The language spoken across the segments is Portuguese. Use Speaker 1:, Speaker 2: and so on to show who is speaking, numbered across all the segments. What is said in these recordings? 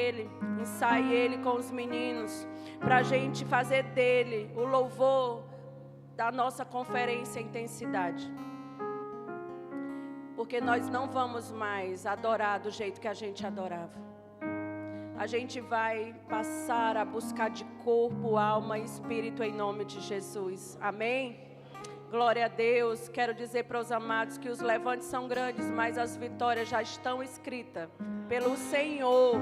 Speaker 1: ele, ensaie ele com os meninos, para a gente fazer dele o louvor da nossa conferência Intensidade. Porque nós não vamos mais adorar do jeito que a gente adorava. A gente vai passar a buscar de corpo, alma e espírito em nome de Jesus. Amém? Glória a Deus. Quero dizer para os amados que os levantes são grandes, mas as vitórias já estão escritas pelo Senhor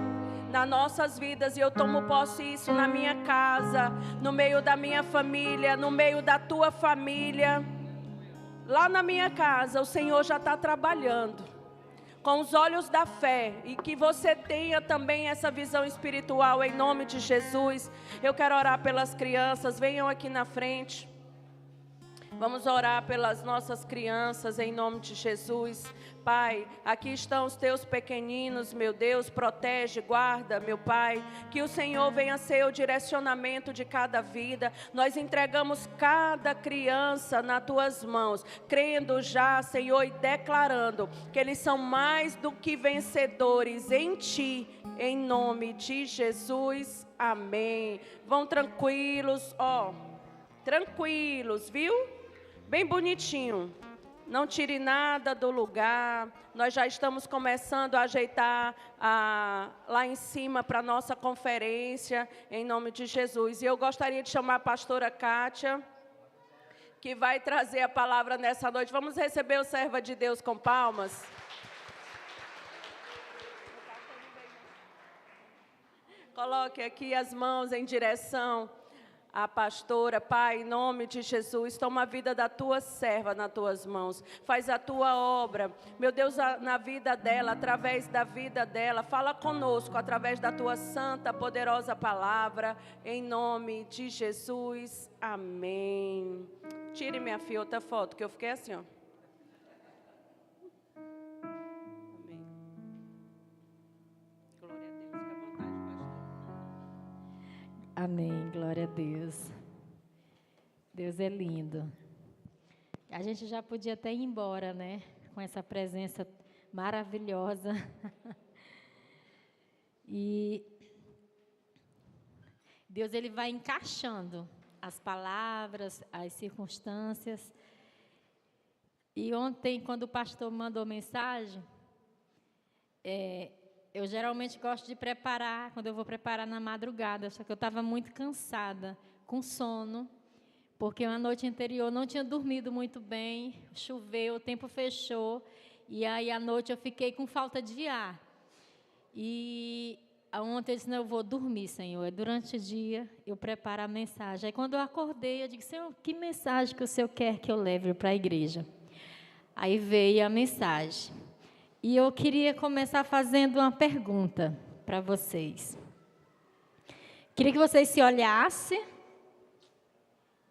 Speaker 1: nas nossas vidas. E eu tomo posse disso na minha casa, no meio da minha família, no meio da tua família. Lá na minha casa, o Senhor já está trabalhando com os olhos da fé, e que você tenha também essa visão espiritual em nome de Jesus. Eu quero orar pelas crianças, venham aqui na frente. Vamos orar pelas nossas crianças em nome de Jesus. Pai, aqui estão os teus pequeninos, meu Deus, protege, guarda, meu Pai, que o Senhor venha ser o direcionamento de cada vida. Nós entregamos cada criança nas tuas mãos, crendo já, Senhor, e declarando que eles são mais do que vencedores em Ti, em nome de Jesus, amém. Vão tranquilos, tranquilos, viu? Bem bonitinho. Não tire nada do lugar. Nós já estamos começando a ajeitar lá em cima para a nossa conferência, em nome de Jesus. E eu gostaria de chamar a pastora Kátia, que vai trazer a palavra nessa noite. Vamos receber o serva de Deus com palmas. Coloque aqui as mãos em direção a pastora. Pai, em nome de Jesus, toma a vida da tua serva nas tuas mãos, faz a tua obra, meu Deus, na vida dela, através da vida dela, fala conosco através da tua santa, poderosa palavra, em nome de Jesus, amém. Tire, minha filha, outra foto, que eu fiquei assim, ó.
Speaker 2: Amém, glória a Deus. Deus é lindo. A gente já podia até ir embora, né? Com essa presença maravilhosa. E Deus, Ele vai encaixando as palavras, as circunstâncias. E ontem, quando o pastor mandou mensagem, eu geralmente gosto de preparar, quando eu vou preparar na madrugada, só que eu estava muito cansada, com sono, porque a noite anterior não tinha dormido muito bem, choveu, o tempo fechou, e aí à noite eu fiquei com falta de ar. E ontem eu disse, não, eu vou dormir, Senhor. Durante o dia eu preparo a mensagem. Aí quando eu acordei, eu disse, Senhor, que mensagem que o Senhor quer que eu leve para a igreja? Aí veio a mensagem. E eu queria começar fazendo uma pergunta para vocês. Queria que vocês se olhassem,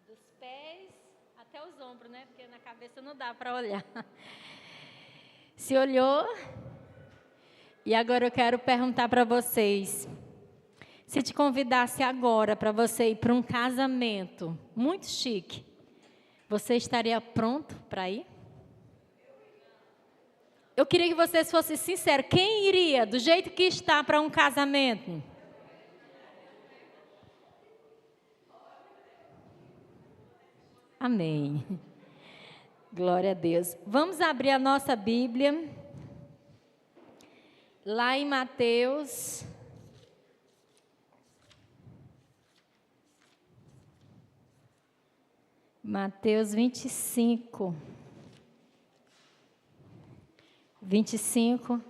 Speaker 2: dos pés até os ombros, né? Porque na cabeça não dá para olhar. Se olhou? E agora eu quero perguntar para vocês. Se te convidasse agora para você ir para um casamento muito chique, você estaria pronto para ir? Eu queria que vocês fossem sinceros. Quem iria, do jeito que está, para um casamento? Amém. Glória a Deus. Vamos abrir a nossa Bíblia. Lá em Mateus. Mateus 25. 25,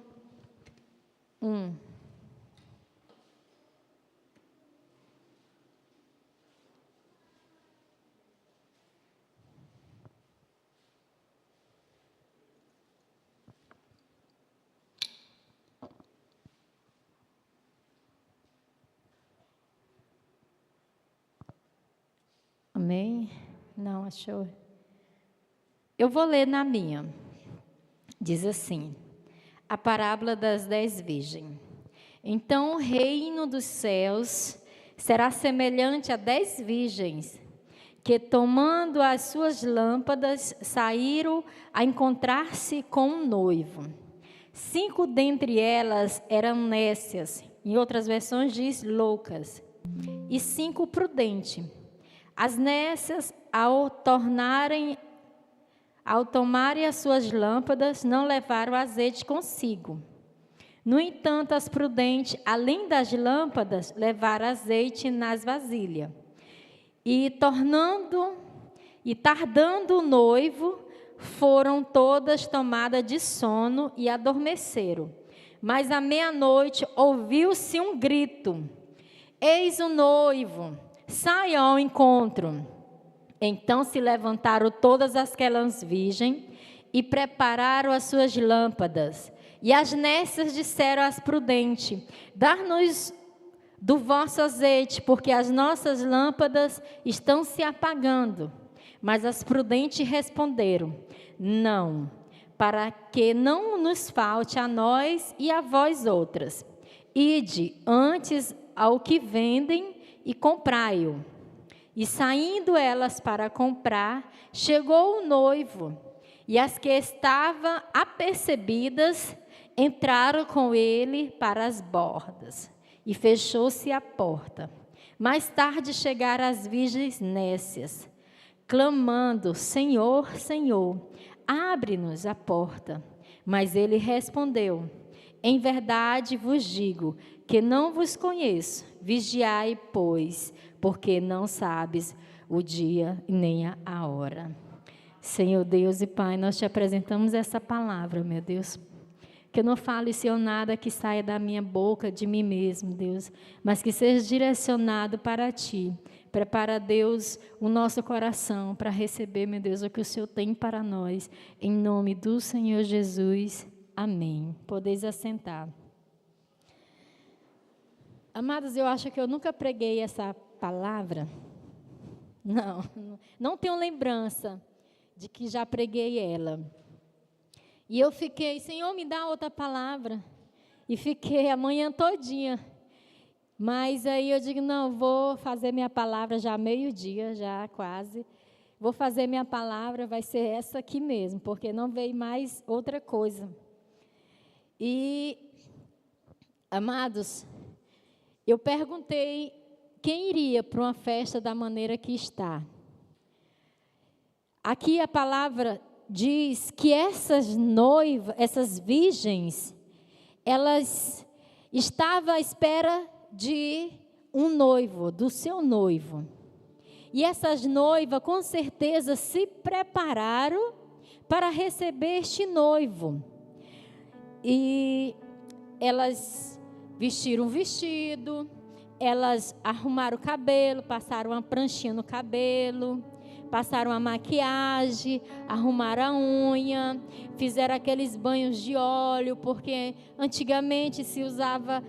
Speaker 2: 1. Amém? Não, achou? Eu vou ler na minha. Diz assim, a parábola das 10 virgens. Então o reino dos céus será semelhante a 10 virgens, que tomando as suas lâmpadas, saíram a encontrar-se com um noivo. 5 dentre elas eram nécias, Em outras versões diz loucas. E 5, prudente. As nécias, ao tomarem as suas lâmpadas, não levaram azeite consigo. No entanto, as prudentes, além das lâmpadas, levaram azeite nas vasilhas. E tardando o noivo, foram todas tomadas de sono e adormeceram. Mas à meia-noite ouviu-se um grito: eis o noivo, saia ao encontro. Então se levantaram todas aquelas virgens e prepararam as suas lâmpadas. E as nécias disseram às prudentes: dá-nos do vosso azeite, porque as nossas lâmpadas estão se apagando. Mas as prudentes responderam: não, para que não nos falte a nós e a vós outras. Ide antes ao que vendem e comprai-o. E saindo elas para comprar, chegou o noivo, e as que estavam apercebidas entraram com ele para as bordas, e fechou-se a porta. Mais tarde chegaram as virgens nécias, clamando: Senhor, Senhor, abre-nos a porta. Mas ele respondeu: em verdade vos digo que não vos conheço. Vigiai, pois, porque não sabes o dia nem a hora. Senhor Deus e Pai, nós te apresentamos essa palavra, meu Deus. Que eu não fale, Senhor, nada que saia da minha boca, de mim mesmo, Deus, mas que seja direcionado para Ti. Prepara, Deus, o nosso coração para receber, meu Deus, o que o Senhor tem para nós. Em nome do Senhor Jesus. Amém. Podeis assentar. Amados, eu acho que eu nunca preguei essa palavra. Não tenho lembrança de que já preguei ela. E eu fiquei: Senhor, me dá outra palavra. E fiquei a manhã todinha. Mas aí eu digo: não, vou fazer minha palavra já meio-dia, já quase. Vou fazer minha palavra, vai ser essa aqui mesmo, porque não veio mais outra coisa. E, amados, eu perguntei quem iria para uma festa da maneira que está. Aqui a palavra diz que essas noivas, essas virgens, elas estavam à espera de um noivo, do seu noivo. E essas noivas, com certeza, se prepararam para receber este noivo. E elas vestiram um vestido, elas arrumaram o cabelo, passaram uma pranchinha no cabelo, passaram a maquiagem, arrumaram a unha, fizeram aqueles banhos de óleo, porque antigamente se usava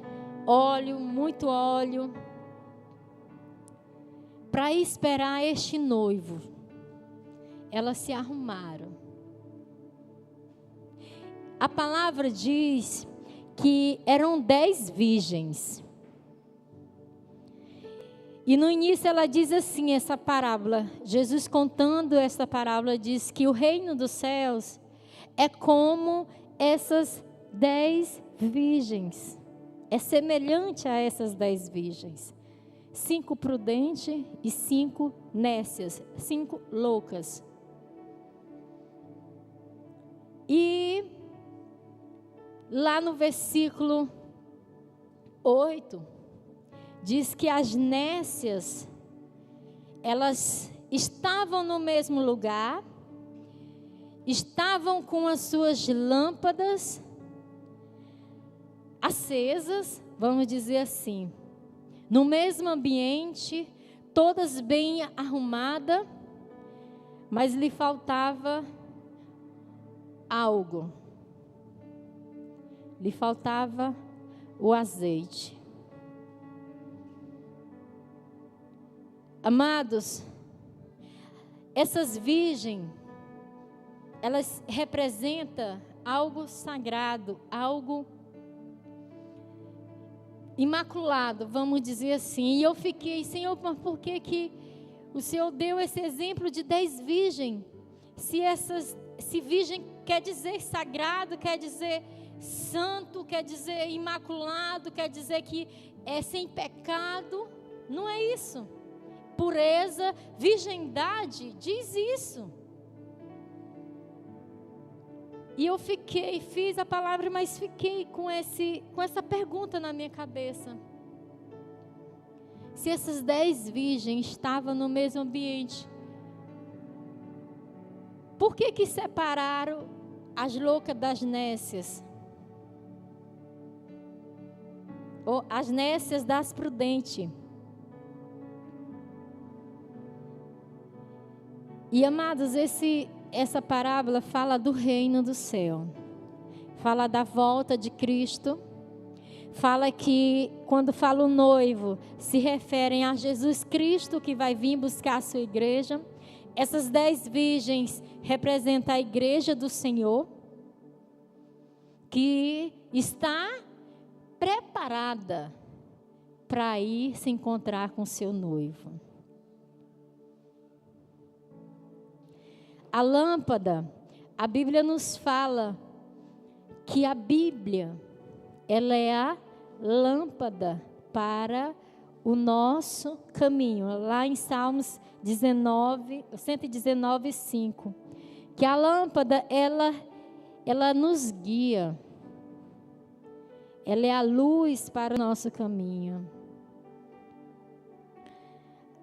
Speaker 2: óleo, muito óleo, para esperar este noivo. Elas se arrumaram. A palavra diz que eram 10 virgens. E no início ela diz assim, essa parábola, Jesus contando essa parábola, diz que o reino dos céus é como essas 10 virgens. É semelhante a essas 10 virgens. 5 prudentes e 5 nécias, 5 loucas. E lá no versículo 8, diz que as nécias, elas estavam no mesmo lugar, estavam com as suas lâmpadas acesas, vamos dizer assim, no mesmo ambiente, todas bem arrumadas, mas lhe faltava algo. Lhe faltava o azeite. Amados, essas virgens, elas representam algo sagrado, algo imaculado, vamos dizer assim. E eu fiquei: Senhor, mas por que o Senhor deu esse exemplo de 10 virgens? Se virgem quer dizer sagrado, quer dizer santo quer dizer imaculado, quer dizer que é sem pecado. Não é isso. Pureza, virgindade, diz isso. E eu fiz a palavra, mas fiquei com essa pergunta na minha cabeça. Se essas 10 virgens estavam no mesmo ambiente, por que separaram as loucas das nécias? Ou as nécias das prudentes? E amados, essa parábola fala do reino do céu. Fala da volta de Cristo. Fala que, quando fala o noivo, se referem a Jesus Cristo que vai vir buscar a sua igreja. Essas 10 virgens representam a igreja do Senhor, que está preparada para ir se encontrar com seu noivo. A lâmpada, a Bíblia nos fala que a Bíblia, ela é a lâmpada para o nosso caminho. Lá em Salmos 119:5, que a lâmpada, ela nos guia. Ela é a luz para o nosso caminho.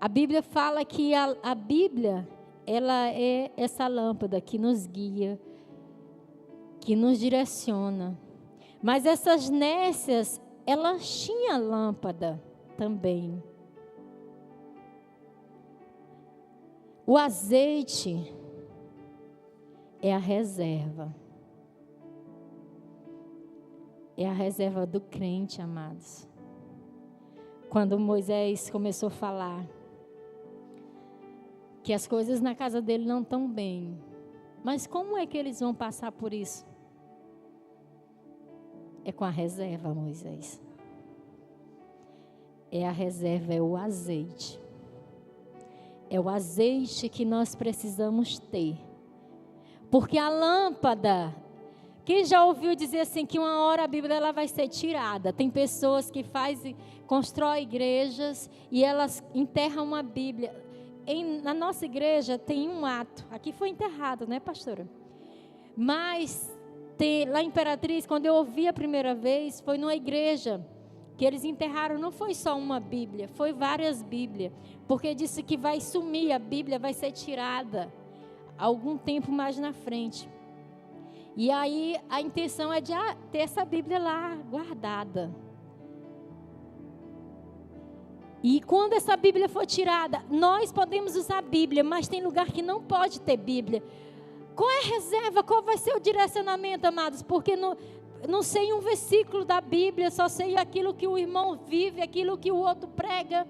Speaker 2: A Bíblia fala que a Bíblia, ela é essa lâmpada que nos guia, que nos direciona. Mas essas nécias, elas tinham lâmpada também. O azeite é a reserva. É a reserva do crente, amados. Quando Moisés começou a falar que as coisas na casa dele não estão bem, mas como é que eles vão passar por isso? É com a reserva, Moisés. É a reserva, é o azeite. É o azeite que nós precisamos ter. Porque a lâmpada, quem já ouviu dizer assim que uma hora a Bíblia ela vai ser tirada? Tem pessoas que constroem igrejas e elas enterram uma Bíblia. Na nossa igreja tem um ato. Aqui foi enterrado, né, pastora? Mas lá em Imperatriz, quando eu ouvi a primeira vez, foi numa igreja que eles enterraram, não foi só uma Bíblia, foi várias Bíblias, porque disse que vai sumir, a Bíblia vai ser tirada algum tempo mais na frente. E aí a intenção é de ter essa Bíblia lá guardada. E quando essa Bíblia for tirada, nós podemos usar a Bíblia, mas tem lugar que não pode ter Bíblia. Qual é a reserva? Qual vai ser o direcionamento, amados? Porque não sei um versículo da Bíblia, só sei aquilo que o irmão vive, aquilo que o outro prega.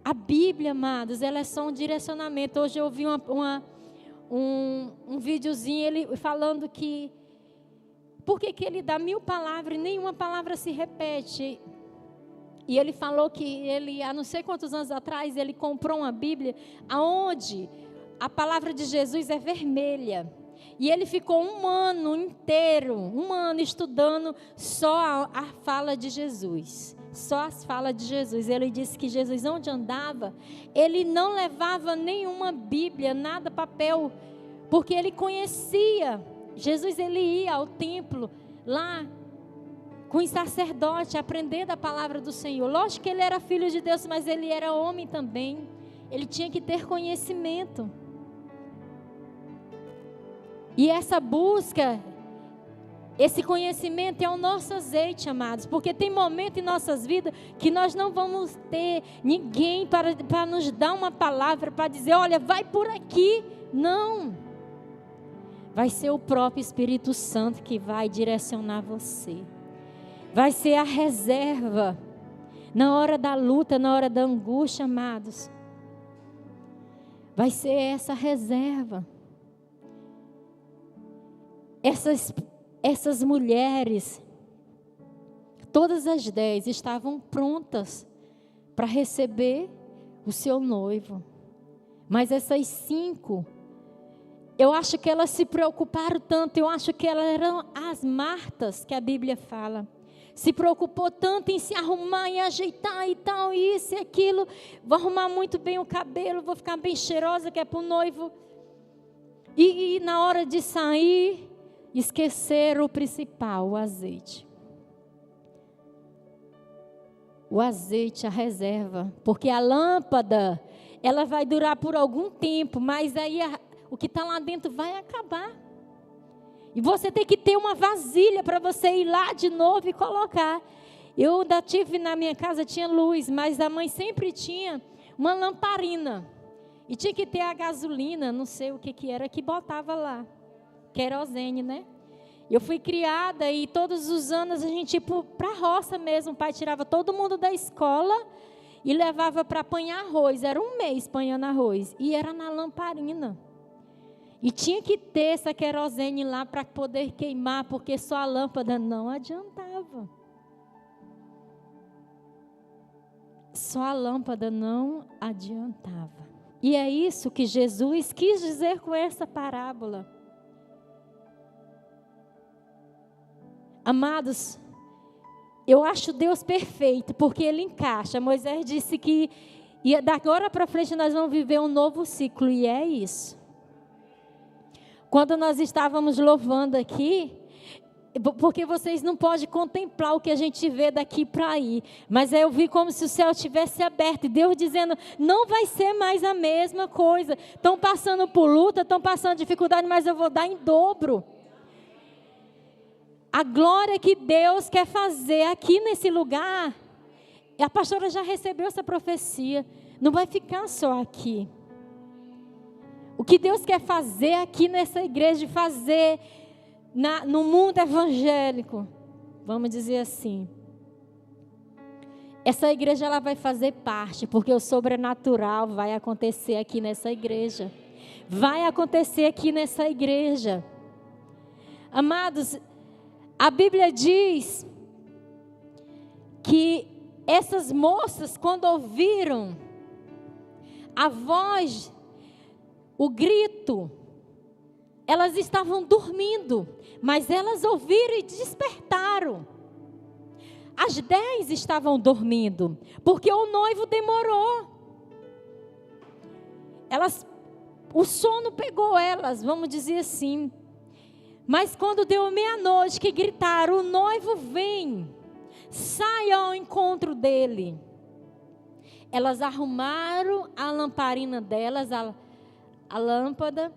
Speaker 2: A Bíblia, amados, ela é só um direcionamento. Hoje eu ouvi um videozinho, ele falando que por que ele dá 1000 palavras e nenhuma palavra se repete. E ele falou que ele, há não sei quantos anos atrás, ele comprou uma Bíblia onde a palavra de Jesus é vermelha. E ele ficou um ano inteiro, estudando só a fala de Jesus. Só as falas de Jesus. Ele disse que Jesus, onde andava, ele não levava nenhuma Bíblia, nada, papel, porque ele conhecia. Jesus, ele ia ao templo, lá, com os sacerdotes, aprender da palavra do Senhor. Lógico que ele era filho de Deus, mas ele era homem também. Ele tinha que ter conhecimento. E essa busca, esse conhecimento é o nosso azeite, amados. Porque tem momento em nossas vidas que nós não vamos ter ninguém para nos dar uma palavra, para dizer, olha, vai por aqui. Não. Vai ser o próprio Espírito Santo que vai direcionar você. Vai ser a reserva. Na hora da luta, na hora da angústia, amados. Vai ser essa reserva. Essas mulheres, todas as 10 estavam prontas para receber o seu noivo. Mas essas 5, Eu acho que elas se preocuparam tanto, eu acho que elas eram as Martas que a Bíblia fala. Se preocupou tanto em se arrumar e ajeitar e tal, isso e aquilo. Vou arrumar muito bem o cabelo, vou ficar bem cheirosa, que é para o noivo. E na hora de sair, esqueceram o principal, o azeite. O azeite, a reserva. Porque a lâmpada, ela vai durar por algum tempo, mas aí o que está lá dentro vai acabar. E você tem que ter uma vasilha para você ir lá de novo e colocar. Eu ainda tive na minha casa, tinha luz, mas a mãe sempre tinha uma lamparina. E tinha que ter a gasolina, não sei o que era, que botava lá. Querosene, né? Eu fui criada e todos os anos a gente ia para a roça mesmo. O pai tirava todo mundo da escola e levava para apanhar arroz. Era um mês apanhando arroz. E era na lamparina. E tinha que ter essa querosene lá para poder queimar, porque só a lâmpada não adiantava. Só a lâmpada não adiantava. E é isso que Jesus quis dizer com essa parábola. Amados, eu acho Deus perfeito, porque Ele encaixa. Moisés disse que da agora para frente nós vamos viver um novo ciclo, e é isso. Quando nós estávamos louvando aqui, porque vocês não podem contemplar o que a gente vê daqui para aí, mas eu vi como se o céu tivesse aberto, e Deus dizendo, não vai ser mais a mesma coisa. Estão passando por luta, estão passando dificuldade, mas eu vou dar em dobro. A glória que Deus quer fazer aqui nesse lugar, a pastora já recebeu essa profecia, não vai ficar só aqui. O que Deus quer fazer aqui nessa igreja, fazer no mundo evangélico, vamos dizer assim. Essa igreja ela vai fazer parte, porque o sobrenatural vai acontecer aqui nessa igreja. Vai acontecer aqui nessa igreja. Amados, a Bíblia diz que essas moças, quando ouviram a voz, o grito, elas estavam dormindo, mas elas ouviram e despertaram. As 10 estavam dormindo, porque o noivo demorou. O sono pegou elas, vamos dizer assim. Mas quando deu meia-noite, que gritaram, o noivo vem, saia ao encontro dele. Elas arrumaram a lamparina delas, a lâmpada,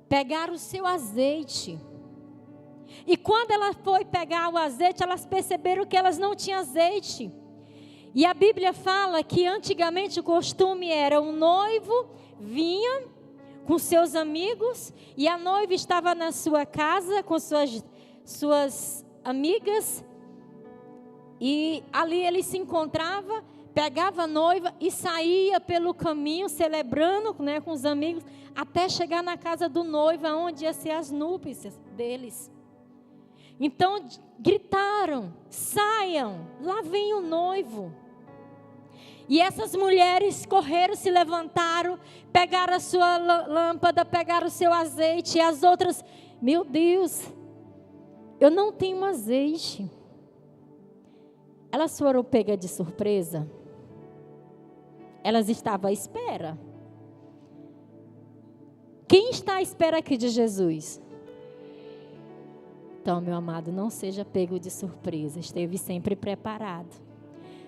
Speaker 2: pegaram o seu azeite. E quando ela foi pegar o azeite, elas perceberam que elas não tinham azeite. E a Bíblia fala que antigamente o costume era um noivo vinha com seus amigos e a noiva estava na sua casa com suas amigas. E ali ele se encontrava, pegava a noiva e saía pelo caminho celebrando, né, com os amigos, até chegar na casa do noivo, onde ia ser as núpcias deles. Então gritaram, saiam, lá vem o noivo. E essas mulheres correram, se levantaram, pegaram a sua lâmpada, pegaram o seu azeite, e as outras, meu Deus, eu não tenho azeite. Elas foram pegas de surpresa. Elas estavam à espera. Quem está à espera aqui de Jesus? Então, meu amado, não seja pego de surpresa. Esteve sempre preparado.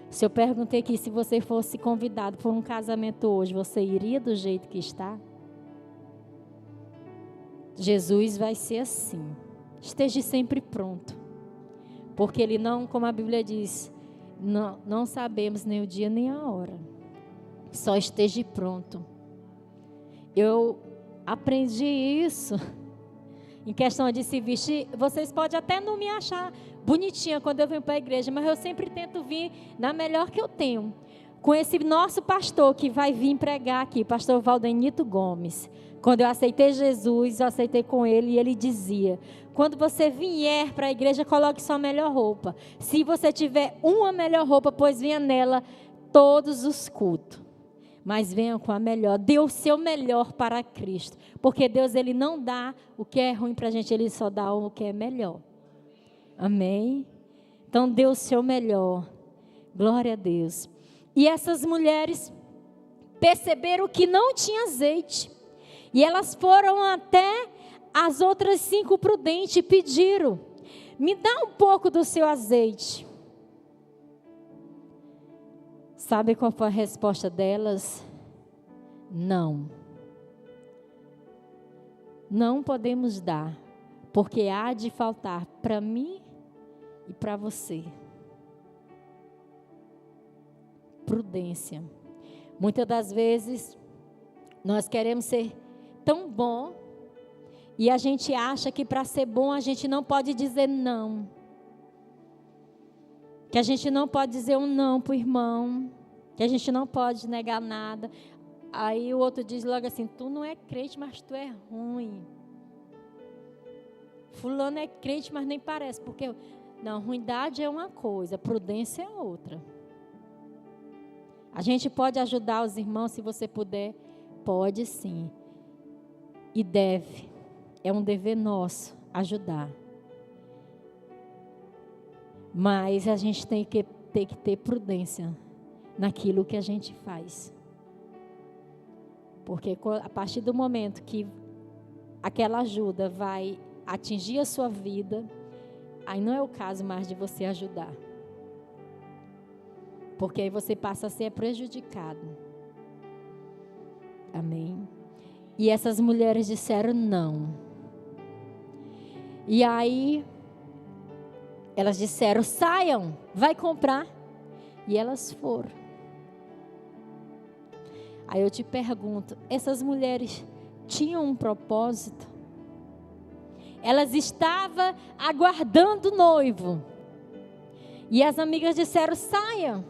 Speaker 2: Se eu perguntei aqui, se você fosse convidado por um casamento hoje, você iria do jeito que está? Jesus vai ser assim. Esteja sempre pronto. Porque Ele não, como a Bíblia diz, não sabemos nem o dia nem a hora. Só esteja pronto. Eu aprendi isso em questão de se vestir. Vocês podem até não me achar bonitinha quando eu venho para a igreja, mas eu sempre tento vir na melhor que eu tenho. Com esse nosso pastor que vai vir pregar aqui, pastor Valdenito Gomes. Quando eu aceitei Jesus, eu aceitei com ele e ele dizia: quando você vier para a igreja, coloque sua melhor roupa. Se você tiver uma melhor roupa, pois venha nela todos os cultos. mas venha com a melhor. Dê o seu melhor para Cristo. Porque Deus, Ele não dá o que é ruim para a gente, Ele só dá o que é melhor. Amém? Então, dê o seu melhor. Glória a Deus. E essas mulheres perceberam que não tinha azeite. E elas foram até as outras 5 prudentes e pediram: me dá um pouco do seu azeite. Sabe qual foi a resposta delas? Não. Não podemos dar, porque há de faltar para mim e para você. Prudência. Muitas das vezes, nós queremos ser tão bom, e a gente acha que para ser bom a gente não pode dizer não. Que a gente não pode dizer um não para o irmão, que a gente não pode negar nada. Aí o outro diz logo assim: tu não é crente, mas tu é ruim. Fulano é crente, mas nem parece. Porque, não, ruindade é uma coisa, prudência é outra. A gente pode ajudar os irmãos, se você puder, pode sim. E deve, é um dever nosso ajudar. Mas a gente tem que ter prudência naquilo que a gente faz. Porque a partir do momento que aquela ajuda vai atingir a sua vida, aí não é o caso mais de você ajudar. Porque aí você passa a ser prejudicado. Amém? E essas mulheres disseram não. E aí elas disseram: saiam, vai comprar. E elas foram. Aí eu te pergunto, essas mulheres tinham um propósito? Elas estavam aguardando o noivo. E as amigas disseram: saia,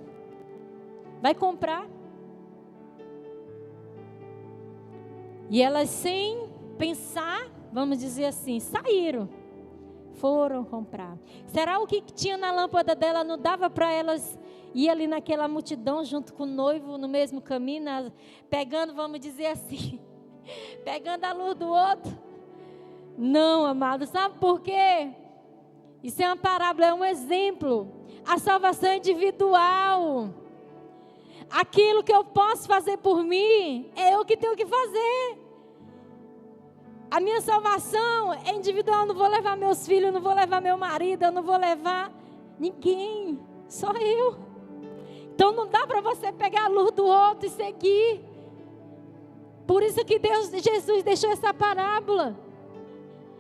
Speaker 2: vai comprar. E elas, sem pensar, vamos dizer assim, saíram. Foram comprar. Será o que tinha na lâmpada dela não dava para elas ir ali naquela multidão junto com o noivo no mesmo caminho, pegando, vamos dizer assim, pegando a luz do outro? Não, amado. Sabe por quê? Isso é uma parábola, é um exemplo. A salvação é individual. Aquilo que eu posso fazer por mim, é eu que tenho que fazer. A minha salvação é individual. Eu não vou levar meus filhos, eu não vou levar meu marido, eu não vou levar ninguém, só eu. Então não dá para você pegar a luz do outro e seguir. Por isso que Jesus deixou essa parábola.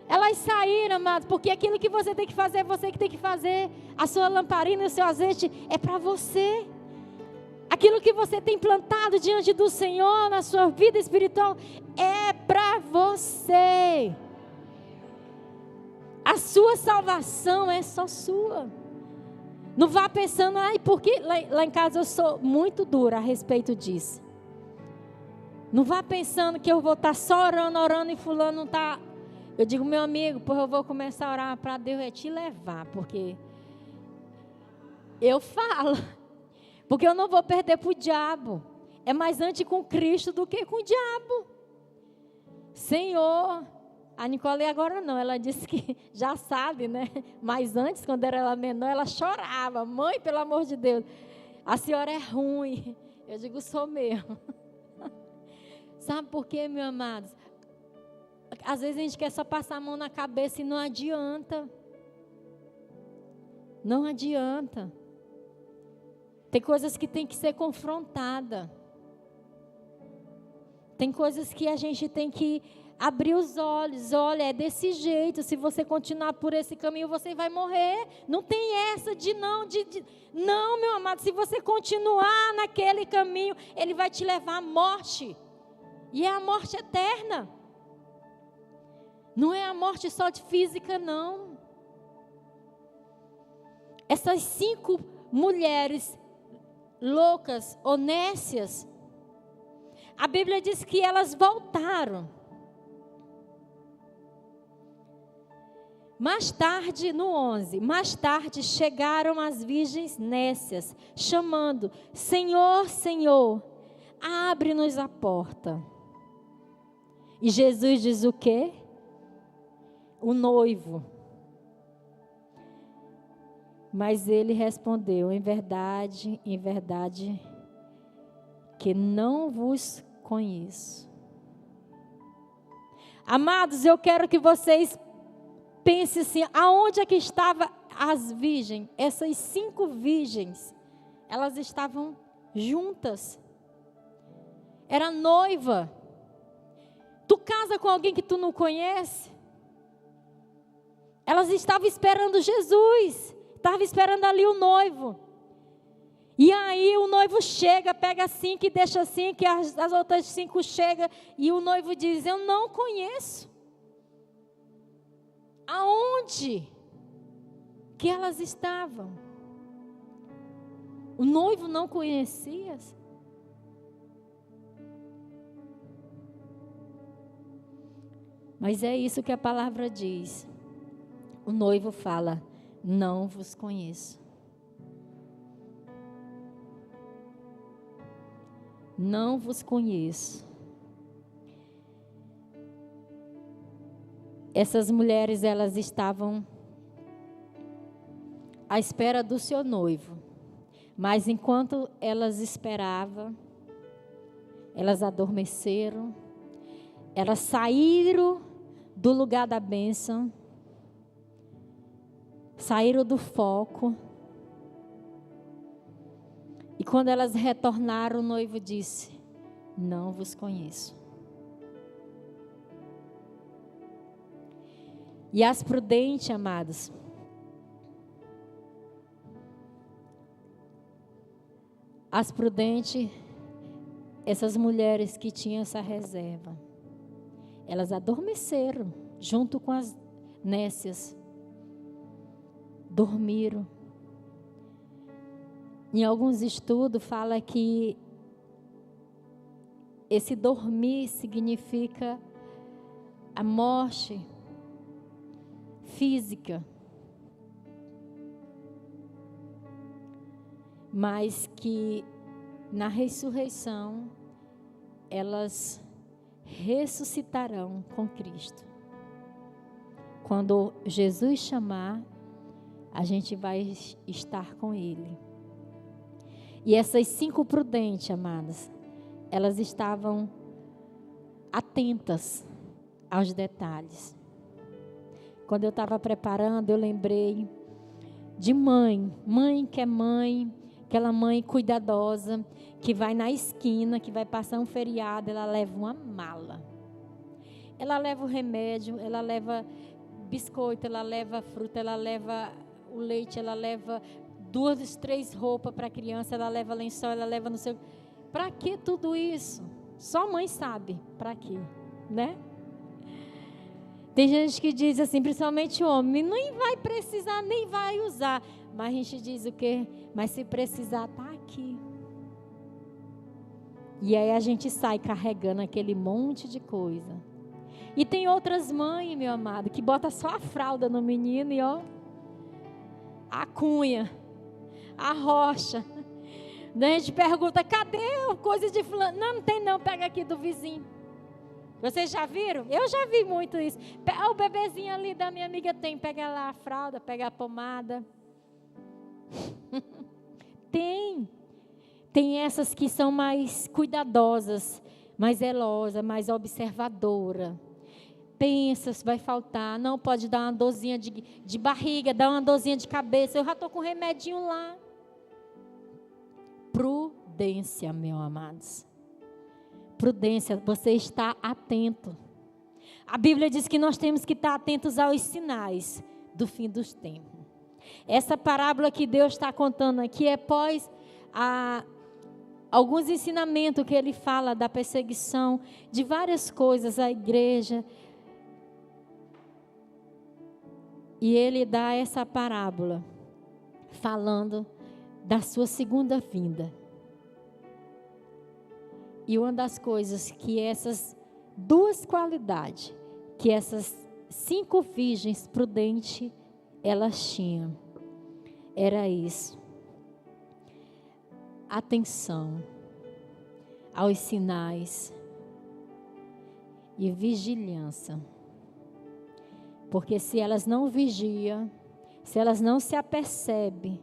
Speaker 2: Elas saíram, amados, porque aquilo que você tem que fazer, é você que tem que fazer. A sua lamparina e o seu azeite é para você. Aquilo que você tem plantado diante do Senhor na sua vida espiritual é para você. A sua salvação é só sua. Não vá pensando, porque lá em casa eu sou muito dura a respeito disso. Não vá pensando que eu vou estar só orando e fulano não está. Eu digo, meu amigo, eu vou começar a orar para Deus te levar, porque eu falo. Porque eu não vou perder para o diabo. É mais antes com Cristo do que com o diabo. Senhor, a Nicole agora não, ela disse que já sabe, né? Mas antes, quando era menor, ela chorava. Mãe, pelo amor de Deus, a senhora é ruim. Eu digo, sou mesmo. Sabe por quê, meus amados? Às vezes a gente quer só passar a mão na cabeça e não adianta. Não adianta. Tem coisas que tem que ser confrontada. Tem coisas que a gente tem que abrir os olhos. Olha, é desse jeito. Se você continuar por esse caminho, você vai morrer. Não tem essa de não. Não, meu amado. Se você continuar naquele caminho, ele vai te levar à morte. E é a morte eterna. Não é a morte só de física, não. Essas 5 mulheres loucas, honestas, a Bíblia diz que elas voltaram. Mais tarde, no 11, mais tarde chegaram as virgens nécias, chamando: Senhor, Senhor, abre-nos a porta. E Jesus diz o quê? O noivo. Mas ele respondeu, em verdade, que não vos conheço. Amados, eu quero que vocês pensem assim, aonde é que estavam as virgens? Essas 5 virgens, elas estavam juntas. Era noiva. Tu casa com alguém que tu não conhece? Elas estavam esperando Jesus. Estavam esperando ali o noivo. E aí o noivo chega, pega 5 e deixa 5, e as outras 5 chegam. E o noivo diz, eu não conheço. Aonde que elas estavam? O noivo não conhecia. Mas é isso que a palavra diz. O noivo fala, não vos conheço. Não vos conheço. Essas mulheres, elas estavam à espera do seu noivo. Mas enquanto elas esperavam, elas adormeceram. Elas saíram do lugar da bênção. Saíram do foco. E quando elas retornaram, o noivo disse, não vos conheço. E as prudentes, amados, essas mulheres que tinham essa reserva, elas adormeceram junto com as nécias, dormiram. Em alguns estudos fala que esse dormir significa a morte física, mas que na ressurreição elas ressuscitarão com Cristo. Quando Jesus chamar, a gente vai estar com Ele. E essas 5 prudentes, amadas, elas estavam atentas aos detalhes. Quando eu estava preparando, eu lembrei de mãe que é mãe, aquela mãe cuidadosa, que vai na esquina, que vai passar um feriado, ela leva uma mala. Ela leva o remédio, ela leva biscoito, ela leva fruta, ela leva o leite, ela leva 2, 3 roupas para a criança, ela leva lençol, ela leva no seu... Para que tudo isso? Só mãe sabe para quê, né? Tem gente que diz assim, principalmente homem, nem vai precisar, nem vai usar. Mas a gente diz o quê? Mas se precisar, está aqui. E aí a gente sai carregando aquele monte de coisa. E tem outras mães, meu amado, que bota só a fralda no menino e ó, a cunha, a rocha. Daí a gente pergunta, cadê coisa de fulano? Não, não tem não, pega aqui do vizinho. Vocês já viram? Eu já vi muito isso. O bebezinho ali da minha amiga tem, pega lá a fralda, pega a pomada. Tem essas que são mais cuidadosas, mais zelosas, mais observadora. Pensa se vai faltar, não pode dar uma dorzinha de barriga, dar uma dorzinha de cabeça, eu já estou com um remedinho lá. Prudência, meus amados. Prudência, você está atento. A Bíblia diz que nós temos que estar atentos aos sinais do fim dos tempos. Essa parábola que Deus está contando aqui é após alguns ensinamentos que ele fala da perseguição, de várias coisas à igreja. E ele dá essa parábola falando da sua segunda vinda. E uma das coisas que essas 2 qualidades, que essas 5 virgens prudentes, elas tinham, era isso. Atenção. aos sinais e vigilância. Porque se elas não vigiam, se elas não se apercebem,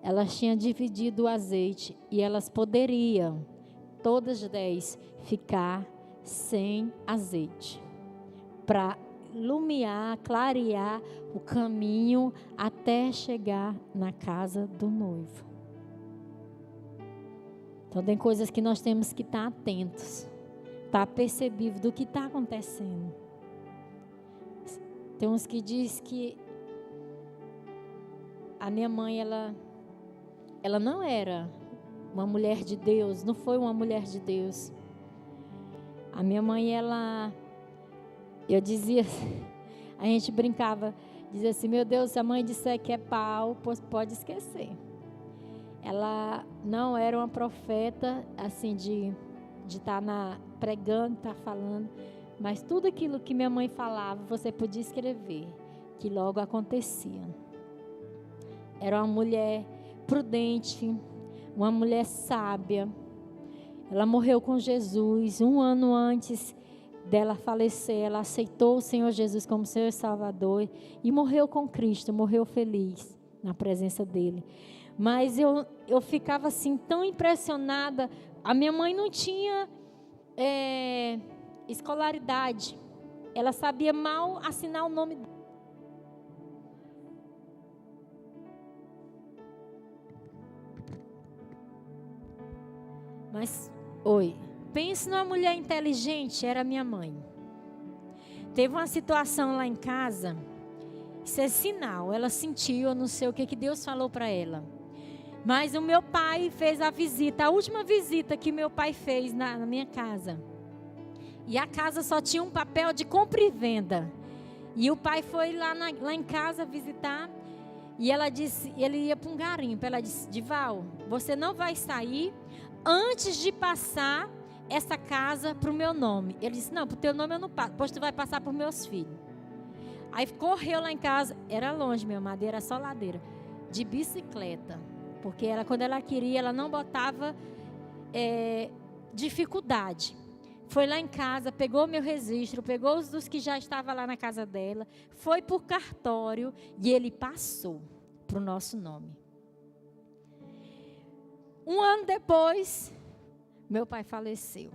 Speaker 2: elas tinham dividido o azeite e elas poderiam, todas 10, ficar sem azeite, para iluminar, clarear o caminho até chegar na casa do noivo. Então tem coisas que nós temos que estar atentos, estar percebido do que está acontecendo. Tem uns que diz que a minha mãe, ela não era uma mulher de Deus, não foi uma mulher de Deus. A minha mãe, eu dizia, a gente brincava, dizia assim, meu Deus, se a mãe disser que é pau, pode esquecer. Ela não era uma profeta, assim, de estar pregando, estar falando, mas tudo aquilo que minha mãe falava, você podia escrever, que logo acontecia. Era uma mulher prudente, uma mulher sábia. Ela morreu com Jesus 1 ano antes dela falecer. Ela aceitou o Senhor Jesus como seu Salvador e morreu com Cristo, morreu feliz na presença dele. Mas eu ficava assim tão impressionada. A minha mãe não tinha escolaridade. Ela sabia mal assinar o nome dela. Mas, pense numa mulher inteligente, era minha mãe. Teve uma situação lá em casa, isso é sinal, ela sentiu, eu não sei o que Deus falou para ela. Mas o meu pai fez a visita, a última visita que meu pai fez na minha casa. E a casa só tinha um papel de compra e venda. E o pai foi lá em casa visitar, e ela disse, ele ia para um garimpo, ela disse, Dival, você não vai sair antes de passar essa casa para o meu nome. Ele disse, não, para o teu nome eu não passo, depois tu vai passar para os meus filhos. Aí correu lá em casa, era longe, meu amado, era só ladeira, de bicicleta. Porque ela, quando ela queria, ela não botava dificuldade. Foi lá em casa, pegou meu registro, pegou os dos que já estavam lá na casa dela, foi por cartório e ele passou para o nosso nome. 1 ano depois, meu pai faleceu.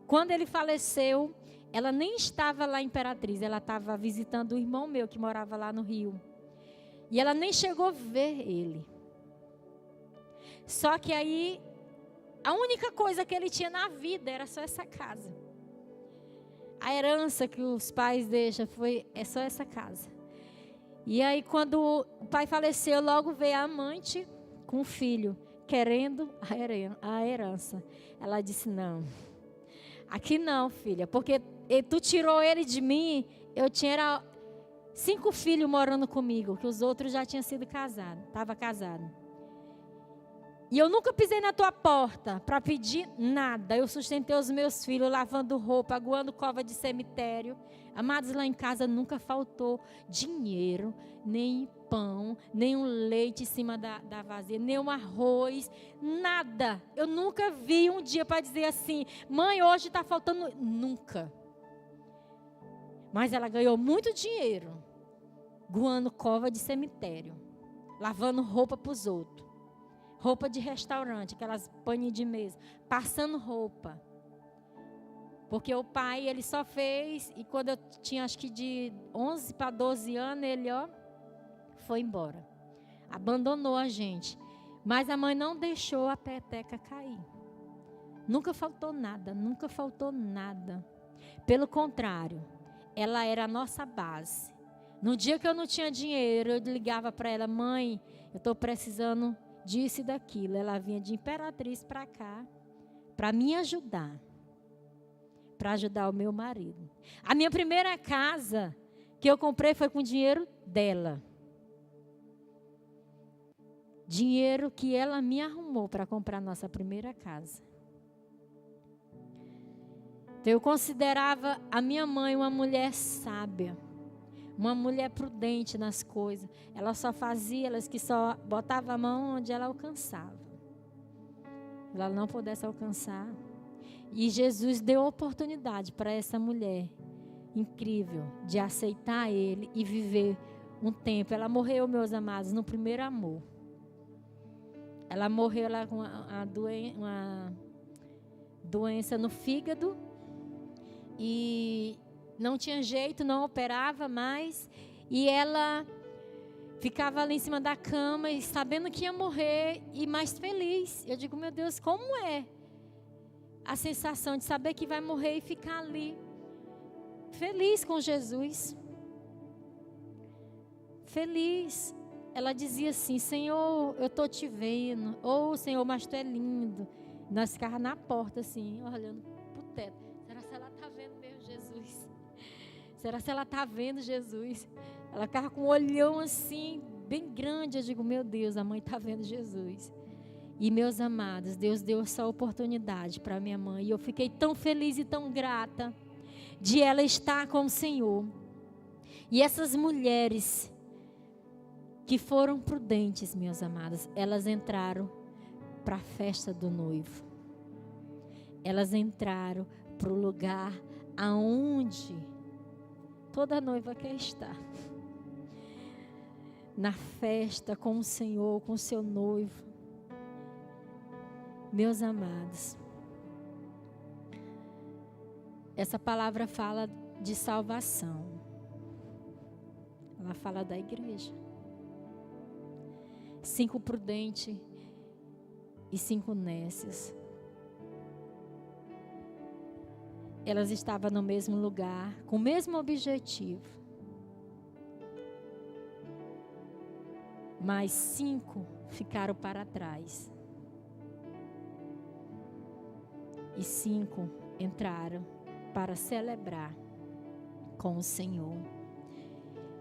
Speaker 2: Quando ele faleceu, ela nem estava lá em Imperatriz, ela estava visitando o irmão meu que morava lá no Rio. E ela nem chegou a ver ele. Só que aí, a única coisa que ele tinha na vida era só essa casa. A herança que os pais deixam é só essa casa. E aí, quando o pai faleceu, logo veio a amante com o filho, querendo a herança. Ela disse, não, aqui não, filha, porque tu tirou ele de mim, eu tinha 5 filhos morando comigo, que os outros já tinham sido casados, estava casado. E eu nunca pisei na tua porta para pedir nada. Eu sustentei os meus filhos lavando roupa, aguando cova de cemitério. Amados, lá em casa nunca faltou dinheiro, nem pão, nem um leite em cima da vasilha, nem um arroz, nada. Eu nunca vi um dia para dizer assim, mãe, hoje está faltando. Nunca. Mas ela ganhou muito dinheiro, aguando cova de cemitério, lavando roupa para os outros. Roupa de restaurante, aquelas paninhas de mesa, passando roupa. Porque o pai, ele só fez, e quando eu tinha acho que de 11 para 12 anos, ele foi embora. Abandonou a gente. Mas a mãe não deixou a peteca cair. Nunca faltou nada, nunca faltou nada. Pelo contrário, ela era a nossa base. No dia que eu não tinha dinheiro, eu ligava para ela, mãe, eu estou precisando disso e daquilo. Ela vinha de Imperatriz para cá, para me ajudar. Para ajudar o meu marido. A minha primeira casa que eu comprei foi com dinheiro dela. Dinheiro que ela me arrumou para comprar a nossa primeira casa. Então, eu considerava a minha mãe uma mulher sábia. Uma mulher prudente nas coisas. Ela só fazia, elas que só botava a mão onde ela alcançava. ela não pudesse alcançar. E Jesus deu oportunidade para essa mulher incrível de aceitar Ele e viver um tempo. Ela morreu, meus amados, no primeiro amor. Ela morreu lá com uma doença no fígado e não tinha jeito, não operava mais. E ela ficava ali em cima da cama e sabendo que ia morrer e mais feliz. Eu digo, meu Deus, como é a sensação de saber que vai morrer e ficar ali feliz com Jesus? Feliz. Ela dizia assim, Senhor, eu estou te vendo. Oh, Senhor, mas tu é lindo. Nós ficávamos na porta assim, olhando para o teto. Será que ela está vendo mesmo Jesus? Será que ela está vendo Jesus? Ela ficava com um olhão assim, bem grande. Eu digo, meu Deus, a mãe está vendo Jesus. E meus amados, Deus deu essa oportunidade para minha mãe. E eu fiquei tão feliz e tão grata de ela estar com o Senhor. E essas mulheres que foram prudentes, meus amados, elas entraram para a festa do noivo. Elas entraram para o lugar aonde toda noiva quer estar. Na festa com o Senhor, com o seu noivo. Meus amados, essa palavra fala de salvação. Ela fala da igreja. 5 prudentes e 5 nécias. Elas estavam no mesmo lugar, com o mesmo objetivo. Mas 5 ficaram para trás. E 5 entraram para celebrar com o Senhor.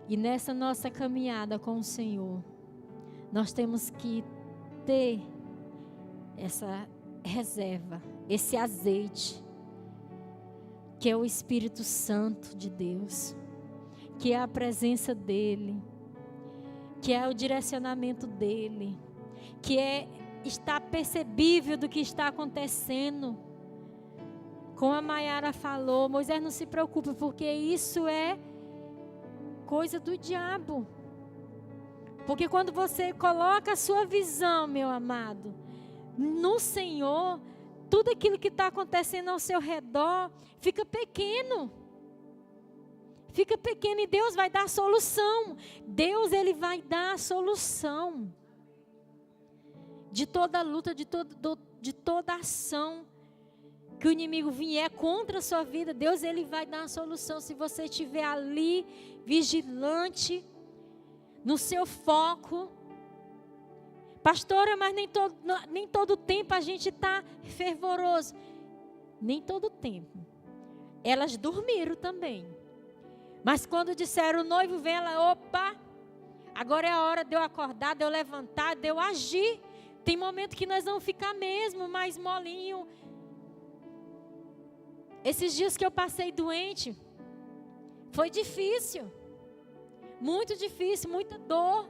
Speaker 2: E nessa nossa caminhada com o Senhor, nós temos que ter essa reserva, esse azeite, que é o Espírito Santo de Deus, que é a presença dEle, que é o direcionamento dEle, que é estar percebível do que está acontecendo. Como a Maiara falou, Moisés, não se preocupe, porque isso é coisa do diabo. Porque quando você coloca a sua visão, meu amado, no Senhor, tudo aquilo que está acontecendo ao seu redor fica pequeno. Fica pequeno e Deus vai dar a solução. Deus, Ele vai dar a solução. De toda luta, de toda ação que o inimigo vier contra a sua vida, Deus, Ele vai dar a solução. Se você estiver ali, vigilante, no seu foco. Pastora, mas nem todo tempo a gente está fervoroso. Nem todo tempo. Elas dormiram também. Mas quando disseram o noivo vem, ela, opa, agora é a hora de eu acordar, de eu levantar, de eu agir. Tem momento que nós vamos ficar mesmo mais molinho. Esses dias que eu passei doente, foi difícil. Muito difícil, muita dor.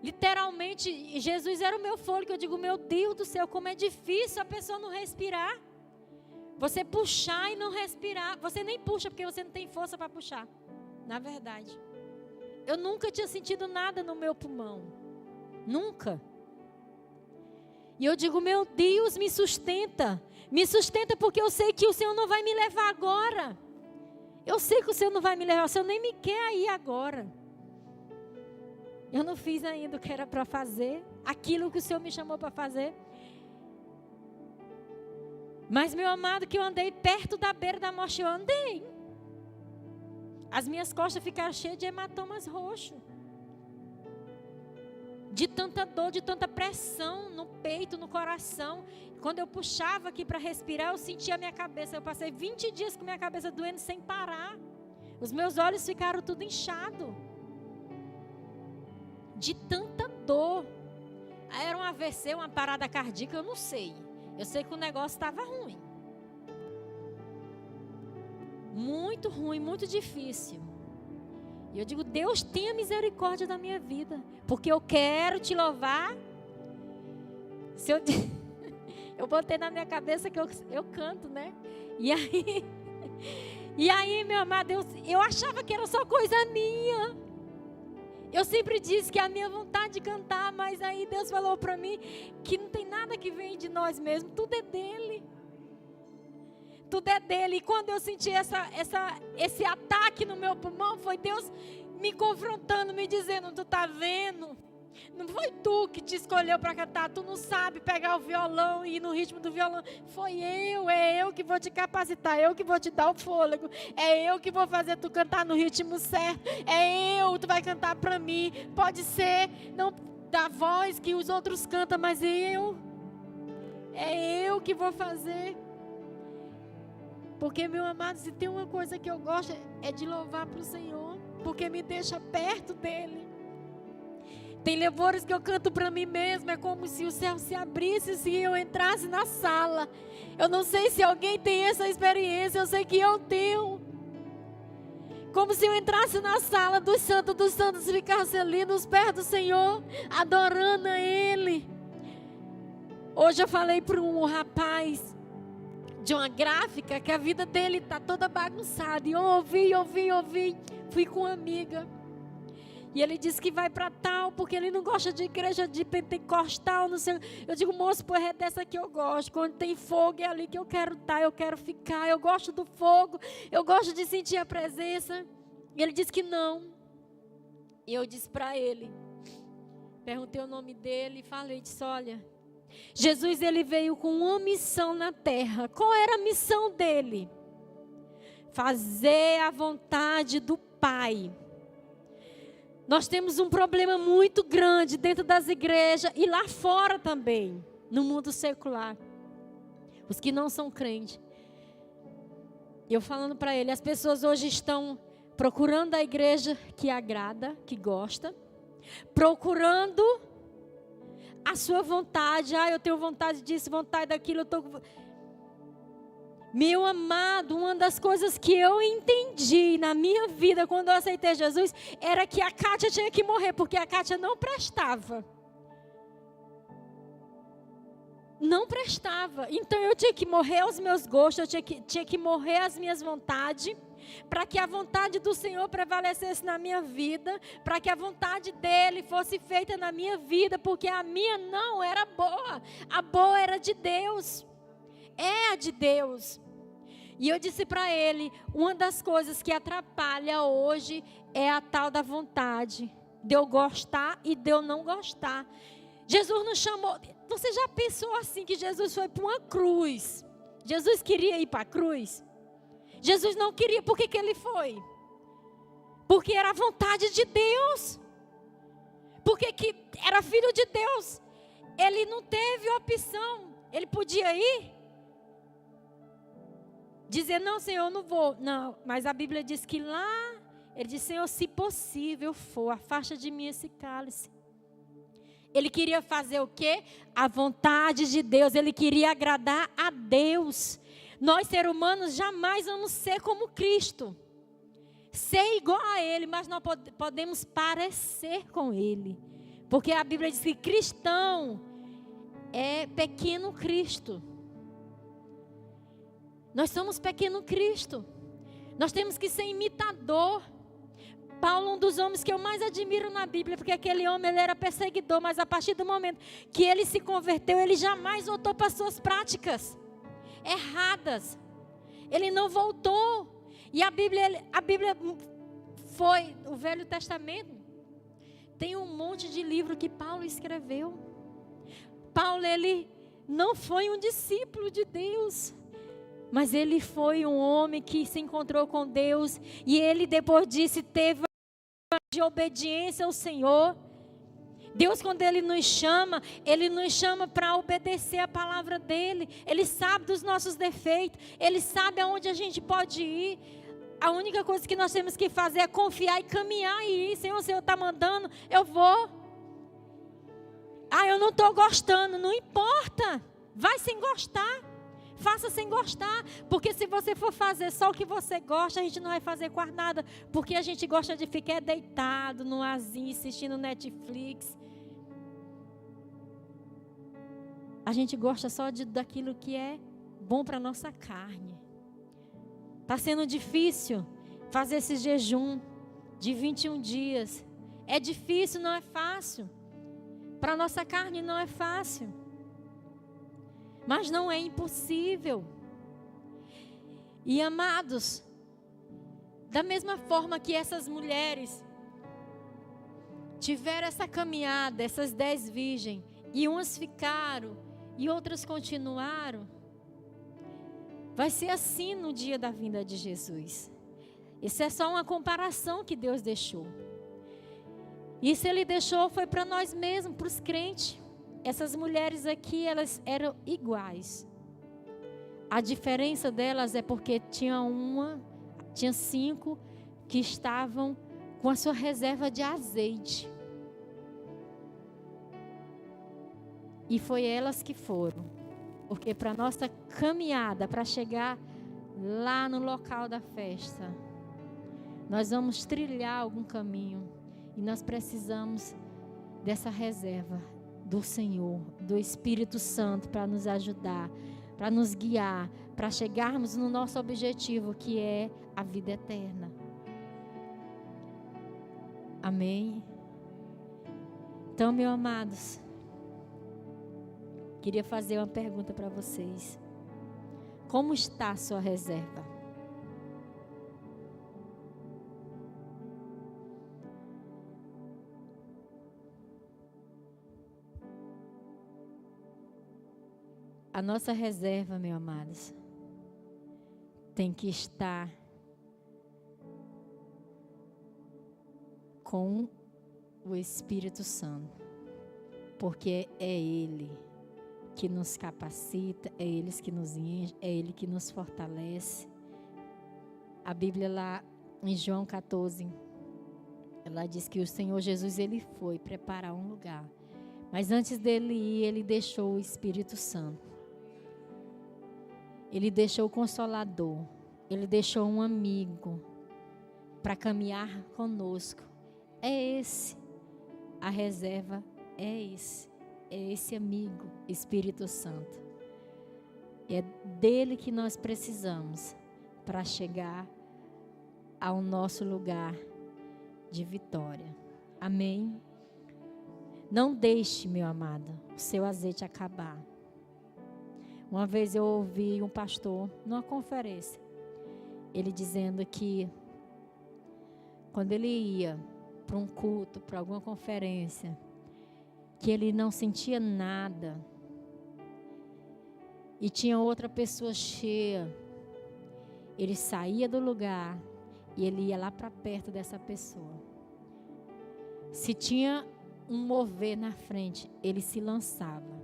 Speaker 2: Literalmente, Jesus era o meu fôlego. Eu digo, meu Deus do céu, como é difícil a pessoa não respirar. Você puxar e não respirar. Você nem puxa porque você não tem força para puxar. Na verdade. Eu nunca tinha sentido nada no meu pulmão. Nunca. E eu digo, meu Deus, me sustenta. Me sustenta porque eu sei que o Senhor não vai me levar agora. Eu sei que o Senhor não vai me levar. O Senhor nem me quer aí agora. Eu não fiz ainda o que era para fazer. Aquilo que o Senhor me chamou para fazer. Mas, meu amado, que eu andei perto da beira da morte, eu andei. As minhas costas ficaram cheias de hematomas roxos. De tanta dor, de tanta pressão no peito, no coração. Quando eu puxava aqui para respirar, eu sentia a minha cabeça. Eu passei 20 dias com minha cabeça doendo sem parar. Os meus olhos ficaram tudo inchados. De tanta dor. Era um AVC, uma parada cardíaca, eu não sei. Eu sei que o negócio estava ruim. Muito ruim, muito difícil. E eu digo, Deus tenha misericórdia da minha vida. Porque eu quero te louvar. Eu botei na minha cabeça que eu canto, né? E aí, meu amado, eu achava que era só coisa minha. Eu sempre disse que é a minha vontade de cantar, mas aí Deus falou para mim que não tem nada que vem de nós mesmos, tudo é dele. Tudo é dele. E quando eu senti esse ataque no meu pulmão, foi Deus me confrontando, me dizendo: tu tá vendo? Não foi tu que te escolheu para cantar. Tu não sabe pegar o violão e ir no ritmo do violão. É eu que vou te capacitar. Eu que vou te dar o fôlego. É eu que vou fazer tu cantar no ritmo certo. Tu vai cantar para mim. Pode ser não da voz que os outros cantam, mas é eu que vou fazer. Porque, meu amado, se tem uma coisa que eu gosto é de louvar para o Senhor, porque me deixa perto dele. Tem louvores que eu canto para mim mesma, é como se o céu se abrisse e eu entrasse na sala. Eu não sei se alguém tem essa experiência, eu sei que eu tenho. Como se eu entrasse na sala dos santos, ficasse ali nos pés do Senhor, adorando a Ele. Hoje eu falei para um rapaz de uma gráfica que a vida dele está toda bagunçada. E eu ouvi. Fui com uma amiga. E ele disse que vai para tal, porque ele não gosta de igreja de pentecostal, não sei. Eu digo: moço, pois é dessa que eu gosto. Quando tem fogo é ali que eu quero estar, eu quero ficar. Eu gosto do fogo, eu gosto de sentir a presença. E ele disse que não. E eu disse para ele, perguntei o nome dele e falei, disse: olha, Jesus, ele veio com uma missão na terra. Qual era a missão dele? Fazer a vontade do Pai. Nós temos um problema muito grande dentro das igrejas e lá fora também, no mundo secular. Os que não são crentes. Eu falando para ele, as pessoas hoje estão procurando a igreja que agrada, que gosta, procurando a sua vontade. Eu tenho vontade disso, vontade daquilo. Meu amado, uma das coisas que eu entendi na minha vida quando eu aceitei Jesus era que a Kátia tinha que morrer, porque a Kátia não prestava. Não prestava. Então eu tinha que morrer aos meus gostos, eu tinha que morrer às minhas vontades, para que a vontade do Senhor prevalecesse na minha vida, para que a vontade dele fosse feita na minha vida, porque a minha não era boa, a boa era de Deus, é a de Deus. E eu disse para ele, uma das coisas que atrapalha hoje é a tal da vontade, de eu gostar e de eu não gostar. Jesus nos chamou, você já pensou assim, que Jesus foi para uma cruz? Jesus queria ir para a cruz? Jesus não queria, por que ele foi? Porque era a vontade de Deus. Porque que era filho de Deus. Ele não teve opção. Ele podia ir, dizer: não, Senhor, eu não vou. Não, mas a Bíblia diz que lá, ele disse: Senhor, se possível for, afasta de mim esse cálice. Ele queria fazer o quê? A vontade de Deus. Ele queria agradar a Deus. Nós, seres humanos, jamais vamos ser como Cristo. Ser igual a Ele, mas nós podemos parecer com Ele. Porque a Bíblia diz que cristão é pequeno Cristo. Nós somos pequeno Cristo. Nós temos que ser imitador. Paulo, um dos homens que eu mais admiro na Bíblia, porque aquele homem, ele era perseguidor, mas a partir do momento que ele se converteu, ele jamais voltou para as suas práticas erradas. Ele não voltou. E a Bíblia foi, o Velho Testamento, tem um monte de livro que Paulo escreveu. Paulo, ele não foi um discípulo de Deus, mas ele foi um homem que se encontrou com Deus, e ele depois disso teve de obediência ao Senhor. Deus, quando Ele nos chama para obedecer a palavra dEle. Ele sabe dos nossos defeitos, Ele sabe aonde a gente pode ir. A única coisa que nós temos que fazer é confiar e caminhar e ir. Senhor, o Senhor está mandando, eu vou. Eu não estou gostando, não importa, vai sem gostar. Faça sem gostar, porque se você for fazer só o que você gosta, a gente não vai fazer quase nada, porque a gente gosta de ficar deitado no azinho, assistindo Netflix. a gente gosta só daquilo que é bom para a nossa carne. Está sendo difícil fazer esse jejum de 21 dias. É difícil, não é fácil. Para a nossa carne não é fácil. Mas não é impossível. E amados, da mesma forma que essas mulheres tiveram essa caminhada, essas 10 virgens, e umas ficaram e outras continuaram, vai ser assim no dia da vinda de Jesus. Isso é só uma comparação que Deus deixou. Isso Ele deixou foi para nós mesmos, para os crentes. Essas mulheres aqui, elas eram iguais. A diferença delas é porque tinha 5 que estavam com a sua reserva de azeite. E foi elas que foram. Porque para a nossa caminhada, para chegar lá no local da festa, nós vamos trilhar algum caminho. E nós precisamos dessa reserva do Senhor, do Espírito Santo, para nos ajudar, para nos guiar, para chegarmos no nosso objetivo, que é a vida eterna. Amém? Então, meus amados, queria fazer uma pergunta para vocês. Como está a sua reserva? A nossa reserva, meus amados, tem que estar com o Espírito Santo, porque é Ele que nos capacita, é Ele que nos enche, é Ele que nos fortalece. A Bíblia lá em João 14, ela diz que o Senhor Jesus, Ele foi preparar um lugar, mas antes dele ir, Ele deixou o Espírito Santo. Ele deixou o Consolador, Ele deixou um amigo para caminhar conosco. É esse, a reserva é esse amigo, Espírito Santo. É dele que nós precisamos para chegar ao nosso lugar de vitória. Amém? Não deixe, meu amado, o seu azeite acabar. Uma vez eu ouvi um pastor numa conferência, ele dizendo que quando ele ia para um culto, para alguma conferência, que ele não sentia nada e tinha outra pessoa cheia, ele saía do lugar e ele ia lá para perto dessa pessoa. Se tinha um mover na frente, ele se lançava.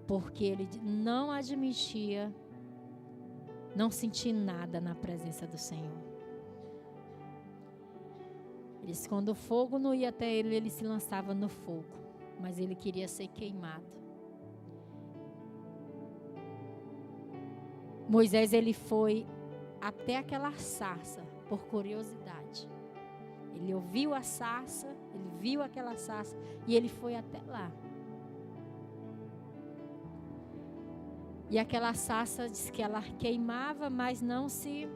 Speaker 2: Porque ele não admitia não sentir nada na presença do Senhor. Ele disse, quando o fogo não ia até ele, ele se lançava no fogo. Mas ele queria ser queimado. Moisés, ele foi até aquela sarça por curiosidade. Ele ouviu a sarça, ele viu aquela sarça e ele foi até lá. E aquela sarça diz que ela queimava, mas não se...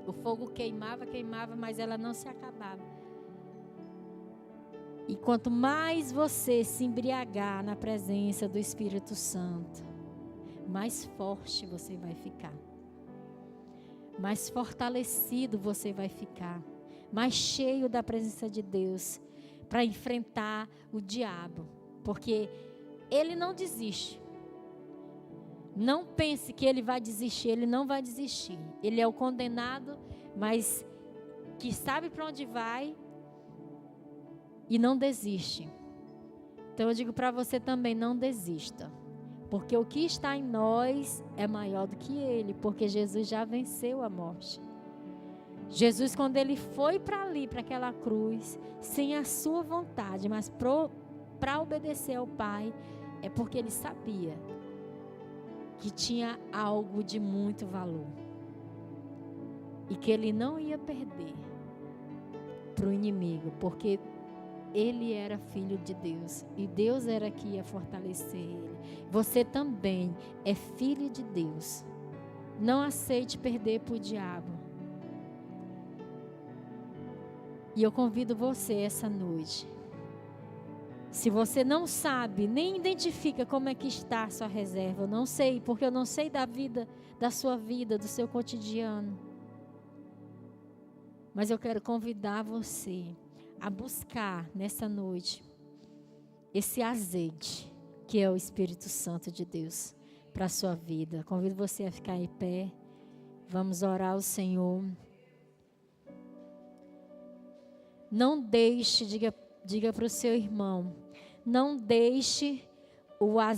Speaker 2: O fogo queimava, mas ela não se acabava. E quanto mais você se embriagar na presença do Espírito Santo, mais forte você vai ficar. Mais fortalecido você vai ficar. Mais cheio da presença de Deus para enfrentar o diabo. Porque ele não desiste. Não pense que ele vai desistir, ele não vai desistir. Ele é o condenado, mas que sabe para onde vai e não desiste. Então eu digo para você também, não desista. Porque o que está em nós é maior do que ele, porque Jesus já venceu a morte. Jesus, quando ele foi para ali, para aquela cruz, sem a sua vontade, mas para obedecer ao Pai, é porque ele sabia que tinha algo de muito valor e que ele não ia perder para o inimigo, porque ele era filho de Deus e Deus era que ia fortalecer ele. Você também é filho de Deus. Não aceite perder para o diabo. E eu convido você essa noite. Se você não sabe, nem identifica como é que está a sua reserva, eu não sei, porque eu não sei da vida, da sua vida, do seu cotidiano. Mas eu quero convidar você a buscar nessa noite esse azeite que é o Espírito Santo de Deus para a sua vida. Convido você a ficar em pé. Vamos orar ao Senhor. Não deixe, diga para o seu irmão, não deixe o azeite